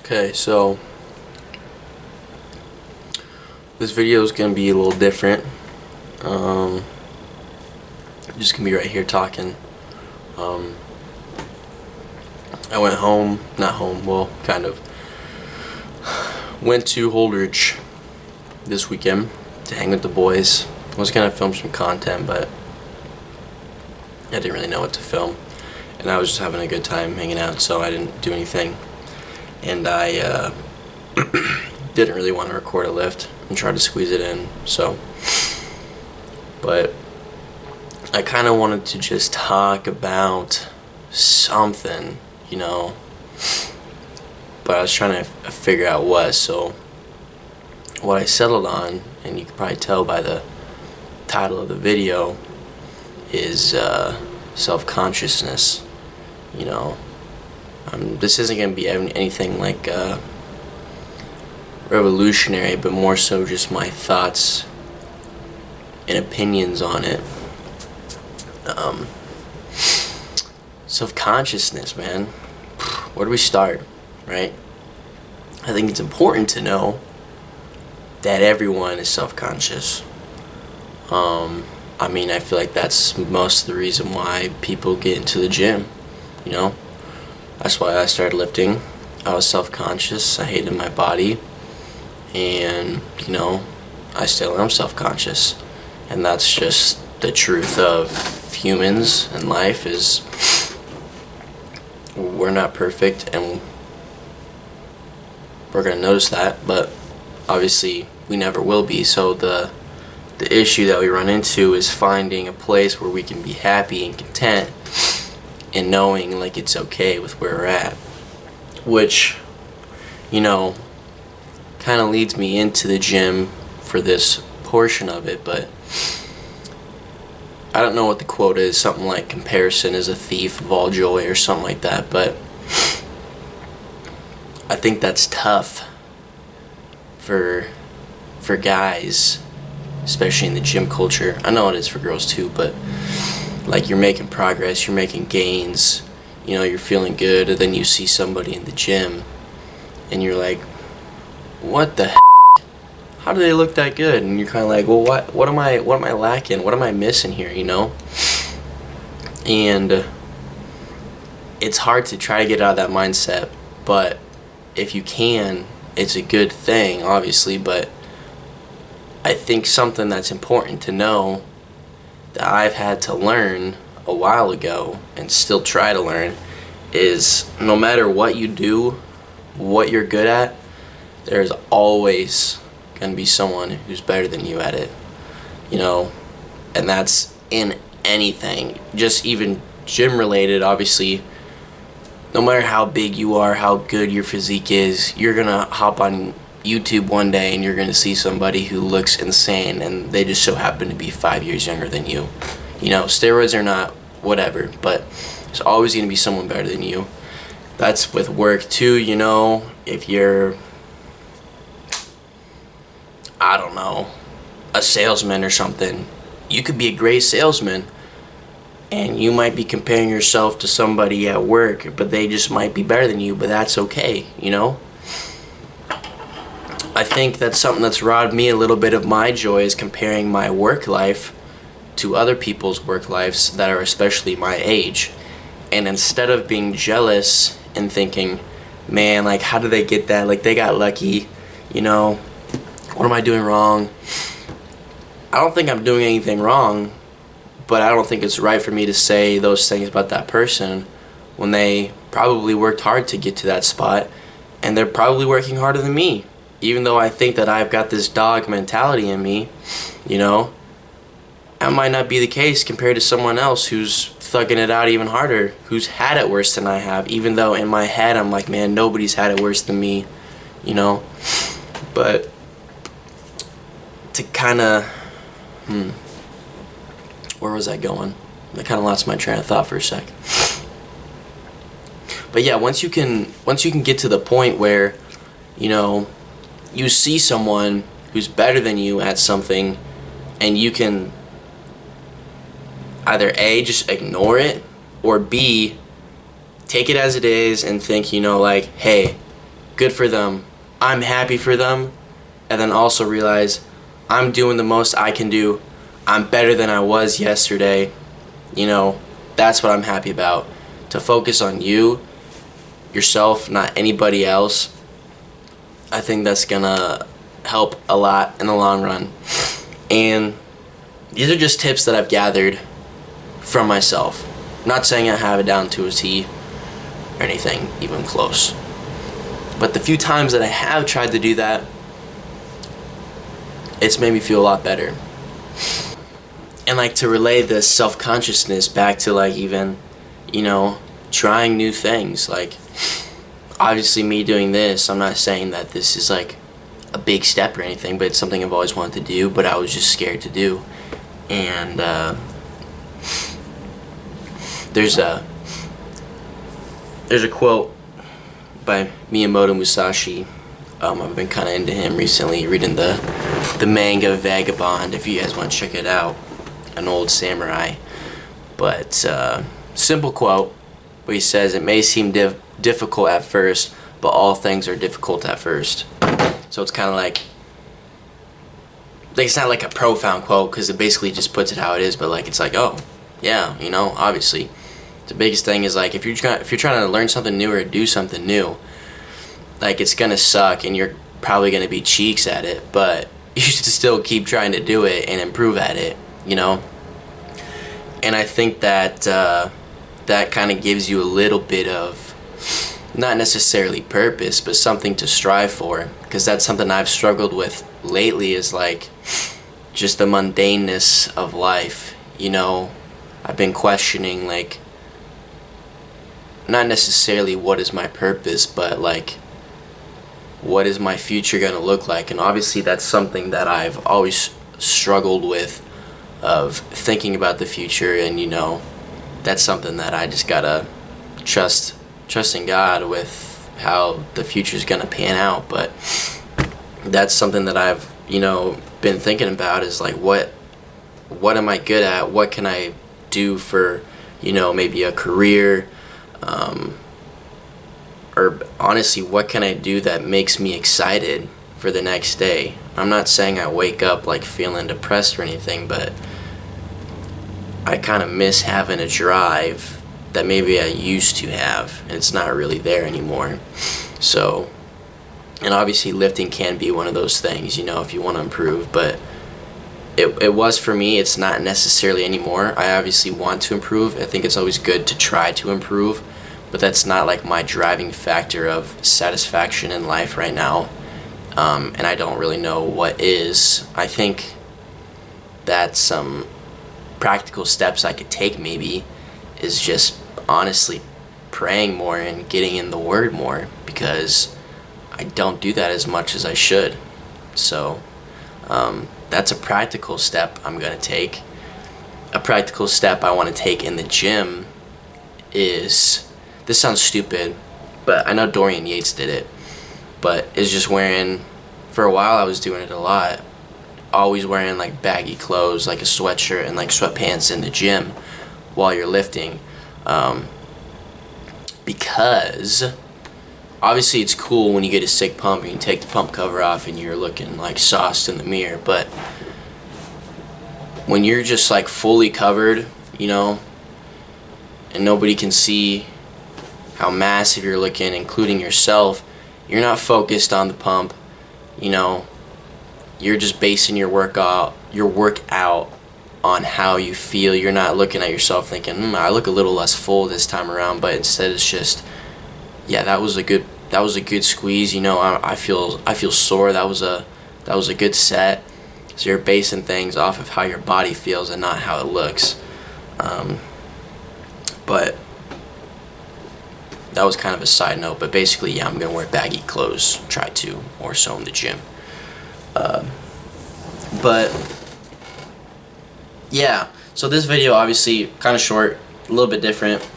Okay, so this video is gonna be a little different. I'm just gonna be right here talking. I went home, not home, well, kind of. Went to Holdridge this weekend to hang with the boys. I was gonna film some content, but I didn't really know what to film, and I was just having a good time hanging out, so I didn't do anything. And I didn't really want to record a lift and try to squeeze it in, but I kind of wanted to just talk about something, but I was trying to figure out what. So what I settled on, and you can probably tell by the title of the video, is self-consciousness. This isn't going to be anything like revolutionary, but more so just my thoughts and opinions on it. Self-consciousness, man. Where do we start, right? I think it's important to know that everyone is self-conscious. I feel like that's most of the reason why people get into the gym, That's why I started lifting. I was self-conscious. I hated my body. And, I still am self-conscious. And that's just the truth of humans and life, is we're not perfect, and we're going to notice that, but obviously we never will be. So the issue that we run into is finding a place where we can be happy and content and knowing like it's okay with where we're at, which kind of leads me into the gym for this portion of it. But I don't know what the quote is, something like comparison is a thief of all joy or something like that, but I think that's tough for guys, especially in the gym culture. I know it is for girls too, but like, you're making progress, you're making gains, you're feeling good, and then you see somebody in the gym and you're like, what the heck? How do they look that good? And you're kind of like, well, what am I lacking? What am I missing here, And it's hard to try to get out of that mindset, but if you can, it's a good thing, obviously. But I think something that's important to know that I've had to learn a while ago and still try to learn is, no matter what you do, what you're good at, there's always going to be someone who's better than you at it, and that's in anything, just even gym related. Obviously, no matter how big you are, how good your physique is, you're going to hop on YouTube one day and you're going to see somebody who looks insane, and they just so happen to be 5 years younger than you. Steroids or not, whatever, but there's always going to be someone better than you. That's with work too. If you're, I don't know, a salesman or something, you could be a great salesman and you might be comparing yourself to somebody at work, but they just might be better than you, but that's okay. I think that's something that's robbed me a little bit of my joy, is comparing my work life to other people's work lives that are especially my age. And instead of being jealous and thinking, man, like, how do they get that? Like, they got lucky, what am I doing wrong? I don't think I'm doing anything wrong, but I don't think it's right for me to say those things about that person when they probably worked hard to get to that spot, and they're probably working harder than me. Even though I think that I've got this dog mentality in me, that might not be the case compared to someone else who's thugging it out even harder, who's had it worse than I have, even though in my head I'm like, man, nobody's had it worse than me, But to kind of, where was I going? I kind of lost my train of thought for a sec. But yeah, once you can get to the point where, you see someone who's better than you at something, and you can either A, just ignore it, or B, take it as it is and think, like, hey, good for them, I'm happy for them, and then also realize I'm doing the most I can do, I'm better than I was yesterday, you know, that's what I'm happy about. To focus on you, yourself, not anybody else, I think that's gonna help a lot in the long run. And these are just tips that I've gathered from myself. I'm not saying I have it down to a T or anything even close. But the few times that I have tried to do that, it's made me feel a lot better. And like to relay this self-consciousness back to like even, you know, trying new things. Like obviously me doing this, I'm not saying that this is like a big step or anything, but it's something I've always wanted to do, but I was just scared to do. And there's a quote by Miyamoto Musashi. I've been kind of into him recently, reading the manga Vagabond, if you guys want to check it out. An old samurai. But simple quote where he says, it may seem difficult at first, but all things are difficult at first. So it's kind of like it's not like a profound quote, because it basically just puts it how it is, but like it's like, oh yeah, you know, obviously the biggest thing is like if you're trying to learn something new or do something new, like it's gonna suck and you're probably gonna be cheeks at it, but you should still keep trying to do it and improve at it, you know. And I think that that kind of gives you a little bit of, not necessarily purpose, but something to strive for, because that's something I've struggled with lately, is like just the mundaneness of life, you know. I've been questioning, like, not necessarily what is my purpose, but like what is my future gonna look like. And obviously that's something that I've always struggled with, of thinking about the future, and you know, that's something that I just gotta trust in God with how the future's gonna pan out. But that's something that I've, you know, been thinking about, is like what am I good at, what can I do for, you know, maybe a career, or honestly, what can I do that makes me excited for the next day. I'm not saying I wake up like feeling depressed or anything, but I kind of miss having a drive that maybe I used to have, and it's not really there anymore. So, and obviously lifting can be one of those things, you know, if you want to improve, but it was for me. It's not necessarily anymore. I obviously want to improve. I think it's always good to try to improve, but that's not like my driving factor of satisfaction in life right now. And I don't really know what is. I think that some practical steps I could take maybe is just honestly praying more and getting in the Word more, because I don't do that as much as I should. So that's a practical step I'm going to take. A practical step I want to take in the gym is, this sounds stupid, but I know Dorian Yates did it, but is just wearing, for a while I was doing it a lot, always wearing like baggy clothes, like a sweatshirt and like sweatpants in the gym while you're lifting, because obviously it's cool when you get a sick pump and you take the pump cover off and you're looking like sauced in the mirror, but when you're just like fully covered, you know, and nobody can see how massive you're looking, including yourself, you're not focused on the pump, you know, you're just basing your workout on how you feel. You're not looking at yourself thinking, I look a little less full this time around, but instead it's just, yeah, that was a good squeeze, you know, I feel sore, that was a good set. So you're basing things off of how your body feels and not how it looks. But that was kind of a side note, but basically, yeah, I'm gonna wear baggy clothes, try to, or so in the gym. But yeah, so this video obviously kind of short, a little bit different,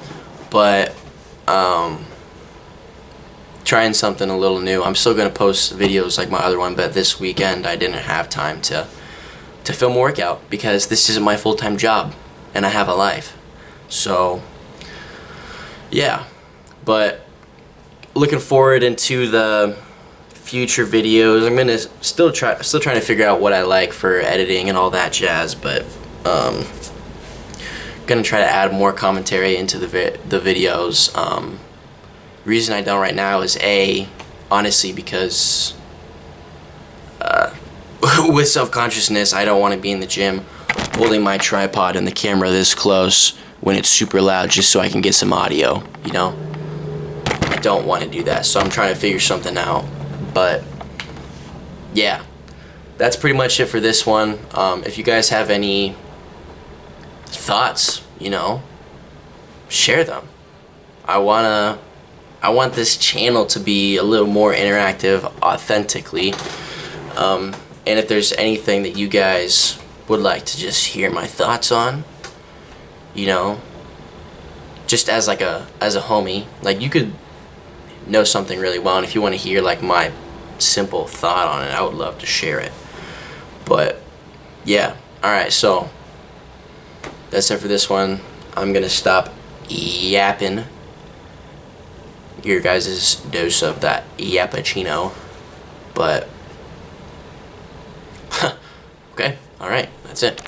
but trying something a little new. I'm still gonna post videos like my other one, but this weekend I didn't have time to film a workout because this isn't my full-time job and I have a life. So yeah, but looking forward into the future videos. I'm gonna still trying to figure out what I like for editing and all that jazz, but gonna try to add more commentary into the videos. Reason I don't right now is honestly because with self-consciousness, I don't want to be in the gym holding my tripod and the camera this close when it's super loud just so I can get some audio, you know? I don't want to do that, so I'm trying to figure something out. But yeah, that's pretty much it for this one. If you guys have any thoughts, you know, share them. I want this channel to be a little more interactive authentically. And if there's anything that you guys would like to just hear my thoughts on, you know, just as a homie, like you could know something really well, and if you want to hear like my simple thought on it, I would love to share it. But yeah, alright, so that's it for this one. I'm gonna stop yapping. Your guys' dose of that yappuccino. But okay, alright, that's it.